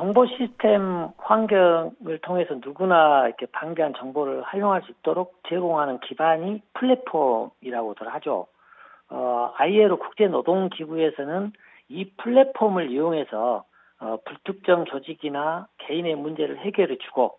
정보 시스템 환경을 통해서 누구나 이렇게 방대한 정보를 활용할 수 있도록 제공하는 기반이 플랫폼이라고들 하죠. ILO 국제노동기구에서는 이 플랫폼을 이용해서 불특정 조직이나 개인의 문제를 해결해 주고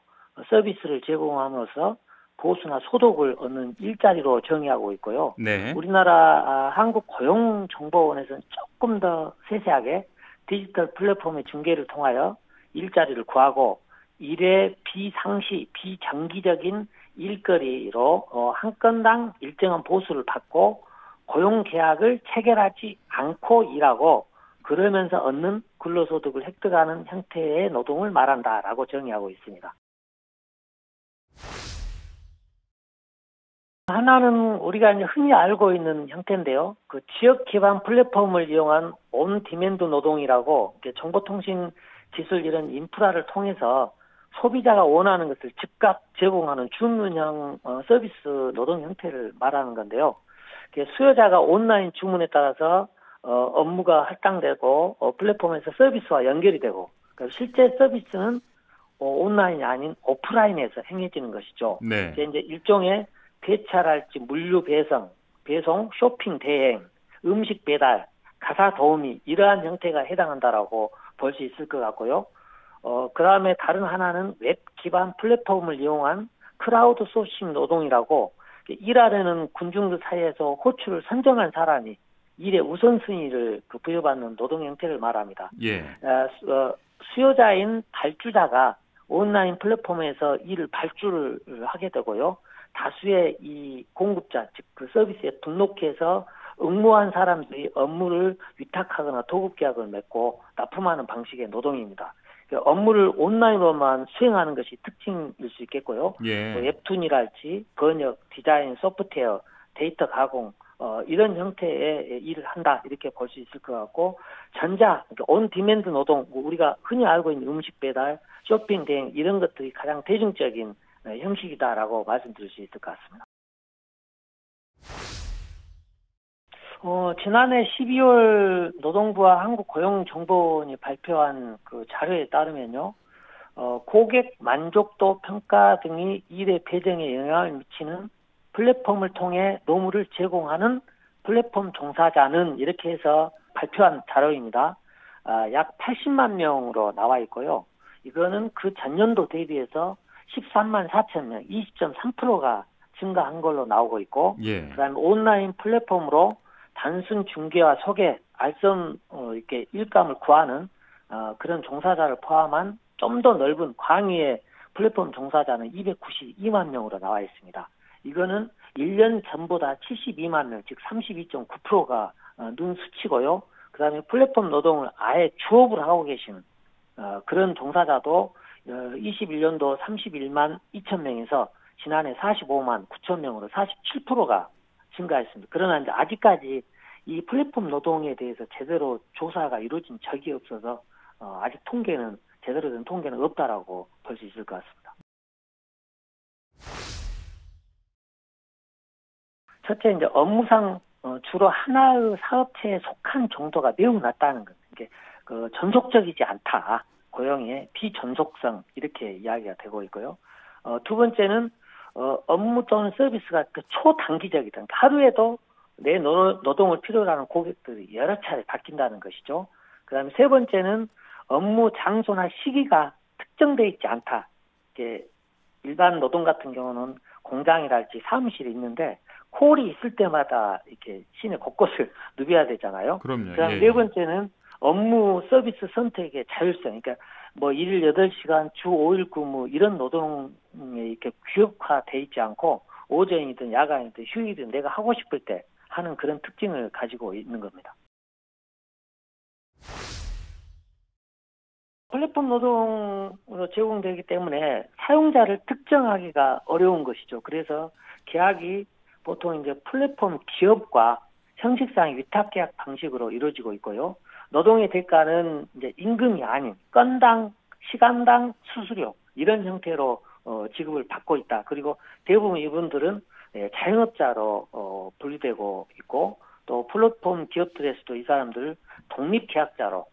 서비스를 제공함으로써 보수나 소득을 얻는 일자리로 정의하고 있고요. 네. 우리나라 한국고용정보원에서는 조금 더 세세하게 디지털 플랫폼의 중개를 통하여 일자리를 구하고 일의 비상시, 비정기적인 일거리로 한 건당 일정한 보수를 받고 고용계약을 체결하지 않고 일하고 그러면서 얻는 근로소득을 획득하는 형태의 노동을 말한다라고 정의하고 있습니다. 하나는 우리가 이제 흔히 알고 있는 형태인데요. 그 지역 기반 플랫폼을 이용한 온 디맨드 노동이라고 정보통신 기술 이런 인프라를 통해서 소비자가 원하는 것을 즉각 제공하는 주문형 서비스 노동 형태를 말하는 건데요. 수요자가 온라인 주문에 따라서 업무가 할당되고 플랫폼에서 서비스와 연결이 되고 그러니까 실제 서비스는 온라인이 아닌 오프라인에서 행해지는 것이죠. 네. 이제 일종의 배차랄지 물류 배송, 쇼핑 대행, 음식 배달, 가사 도우미 이러한 형태가 해당한다라고 볼 수 있을 것 같고요. 그 다음에 다른 하나는 웹 기반 플랫폼을 이용한 크라우드 소싱 노동이라고 일하려는 군중들 사이에서 호출을 선정한 사람이 일의 우선순위를 부여받는 노동 형태를 말합니다. 예. 수요자인 발주자가 온라인 플랫폼에서 일을 발주를 하게 되고요. 다수의 이 공급자, 즉 그 서비스에 등록해서 응모한 사람들이 업무를 위탁하거나 도급 계약을 맺고 납품하는 방식의 노동입니다. 업무를 온라인으로만 수행하는 것이 특징일 수 있겠고요. 예. 웹툰이랄지 번역, 디자인, 소프트웨어, 데이터 가공 이런 형태의 일을 한다 이렇게 볼 수 있을 것 같고 그러니까 온 디맨드 노동 우리가 흔히 알고 있는 음식 배달, 쇼핑 대행 이런 것들이 가장 대중적인 형식이다라고 말씀드릴 수 있을 것 같습니다. 지난해 12월 노동부와 한국고용정보원이 발표한 그 자료에 따르면요, 고객 만족도 평가 등이 일의 배정에 영향을 미치는 플랫폼을 통해 노무를 제공하는 플랫폼 종사자는 이렇게 해서 발표한 자료입니다. 약 80만 명으로 나와 있고요. 이거는 그 전년도 대비해서 13만 4천 명, 20.3%가 증가한 걸로 나오고 있고, 예. 그다음에 온라인 플랫폼으로 단순 중개와 소개, 알선 이렇게 일감을 구하는 그런 종사자를 포함한 좀 더 넓은 광의의 플랫폼 종사자는 292만 명으로 나와 있습니다. 이거는 1년 전보다 72만 명, 즉 32.9%가 는 수치고요. 그다음에 플랫폼 노동을 아예 주업을 하고 계시는 그런 종사자도 21년도 31만 2천 명에서 지난해 45만 9천 명으로 47%가 증가했습니다. 그러나 이제 아직까지 이 플랫폼 노동에 대해서 제대로 조사가 이루어진 적이 없어서 아직 제대로 된 통계는 없다라고 볼 수 있을 것 같습니다. 첫째, 이제 업무상 주로 하나의 사업체에 속한 정도가 매우 낮다는 것. 이게 전속적이지 않다. 고용의 비전속성 이렇게 이야기가 되고 있고요. 두 번째는 업무 또는 서비스가 초단기적이다. 그러니까 하루에도 내 노동을 필요로 하는 고객들이 여러 차례 바뀐다는 것이죠. 그다음에 세 번째는 업무 장소나 시기가 특정되어 있지 않다. 이게 일반 노동 같은 경우는 공장이랄지 사무실이 있는데 콜이 있을 때마다 이렇게 시내 곳곳을 누벼야 되잖아요. 그럼요. 그다음에 예. 네 번째는 업무 서비스 선택의 자율성. 그러니까 일 8시간 주 5일 근무 이런 노동에 이렇게 규격화돼 있지 않고 오전이든 야간이든 휴일이든 내가 하고 싶을 때 하는 그런 특징을 가지고 있는 겁니다. 플랫폼 노동으로 제공되기 때문에 사용자를 특정하기가 어려운 것이죠. 그래서 계약이 보통 이제 플랫폼 기업과 형식상 위탁계약 방식으로 이루어지고 있고요. 노동의 대가는 이제 임금이 아닌 건당, 시간당 수수료 이런 형태로 지급을 받고 있다. 그리고 대부분 이분들은 자영업자로 분류되고 있고 또 플랫폼 기업들에서도 이 사람들을 독립계약자로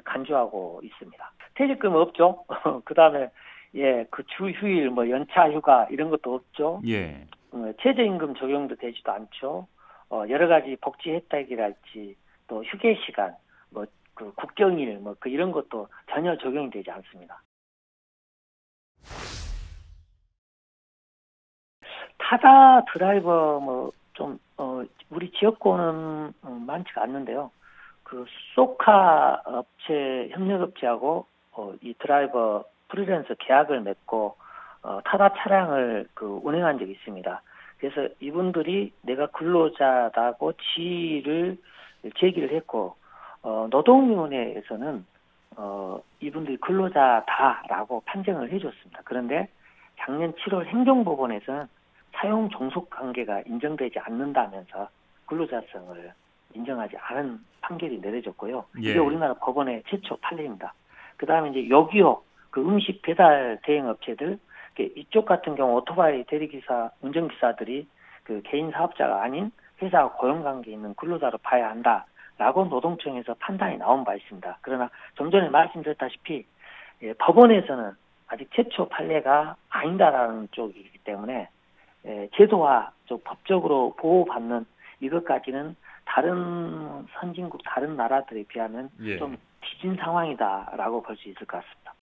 간주하고 있습니다. 퇴직금 없죠. 그다음에 예, 그 주 휴일 뭐 연차 휴가 이런 것도 없죠. 예. 최저임금 적용도 되지도 않죠. 여러 가지 복지 혜택이랄지 또 휴게 시간 뭐 그 국경일 뭐 그 이런 것도 전혀 적용이 되지 않습니다. 타다 드라이버 뭐 좀 우리 지역권은 많지가 않는데요. 그 소카 업체 협력업체하고 이 드라이버 프리랜서 계약을 맺고 타다 차량을 그 운행한 적이 있습니다. 그래서 이분들이 내가 근로자다고 지위를 제기를 했고 노동위원회에서는 이분들이 근로자다라고 판정을 해줬습니다. 그런데 작년 7월 행정법원에서는 사용 종속 관계가 인정되지 않는다면서 근로자성을 인정하지 않은 판결이 내려졌고요. 예. 이게 우리나라 법원의 최초 판례입니다. 그 다음에 이제 여기요, 그 음식 배달 대행 업체들, 이쪽 같은 경우 오토바이 대리기사, 운전기사들이 그 개인 사업자가 아닌 회사와 고용관계에 있는 근로자로 봐야 한다라고 노동청에서 판단이 나온 바 있습니다. 그러나 좀 전에 말씀드렸다시피 법원에서는 아직 최초 판례가 아니다라는 쪽이기 때문에 제도와 법적으로 보호받는 이것까지는 다른 선진국, 다른 나라들에 비하면 예. 좀 뒤진 상황이다라고 볼 수 있을 것 같습니다.